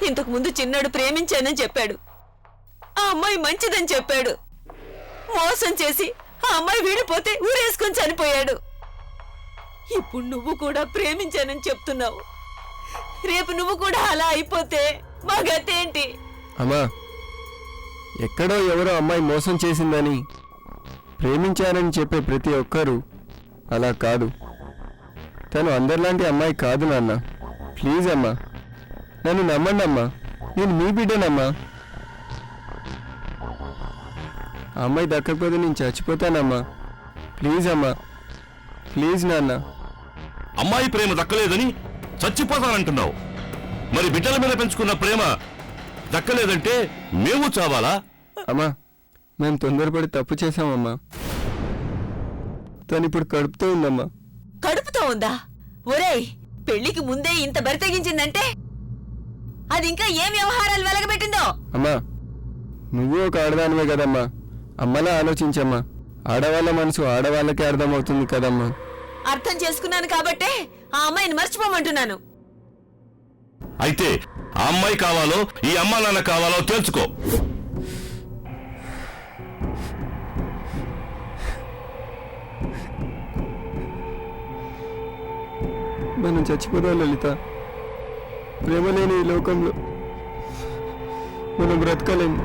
ఇంతకు ముందు చిన్నాడు ప్రేమించానని చెప్పాడు. ఆ అమ్మాయి మంచిదని చెప్పాడు. మోసం చేసి ఆ అమ్మాయి విడిపోతే ఊరేసుకొని చనిపోయాడు. ఇప్పుడు నువ్వు కూడా ప్రేమించానని చెప్తున్నావు. రేపు నువ్వు కూడా అలా అయిపోతే మా గతేంటి? అమ్మా, ఎక్కడో ఎవరో అమ్మాయి మోసం చేసిందని ప్రేమించారని చెప్పే ప్రతి ఒక్కరూ అలా కాదు. తను అందరిలాంటి అమ్మాయి కాదు నాన్న. ప్లీజ్ అమ్మా, నన్ను నమ్మండి అమ్మా. నేను మీ బిడ్డనమ్మా. ఆ అమ్మాయి దక్కకపోతే నేను చచ్చిపోతానమ్మా. ప్లీజ్ అమ్మా, ప్లీజ్ నాన్న. అమ్మాయి ప్రేమ దక్కలేదని చచ్చిపోతానంటున్నావు. మరి బిడ్డల మీద పెంచుకున్న ప్రేమ దక్కలేదంటే మేము చావాలా? అమ్మా, మేము తొందరపడి తప్పు చేశామమ్మా. తను ఇప్పుడు కడుపుతో ఉందమ్మా. కడుపుతో ఉందా? ఒరేయ్, పెళ్లికి ముందే ఇంత బరితెగించిందంటే అది ఇంకా ఏం వ్యవహారాలు వెలగబెట్టిందో? అమ్మా, నువ్వు ఒక ఆడదానివే కదమ్మా. అమ్మలా ఆలోచించమ్మా. ఆడవాళ్ళ మనసు ఆడవాళ్ళకే అర్థమవుతుంది కదమ్మా. అర్థం చేసుకున్నాను కాబట్టే ఆ అమ్మాయిని మర్చిపోమంటున్నాను. అయితే ఆ అమ్మాయి కావాలో ఈ అమ్మా నాన్న కావాలో తెలుసుకో. మనం చచ్చిపోదాం లలిత. ప్రేమ లేని ఈ లోకంలో మనం బ్రతకలేము.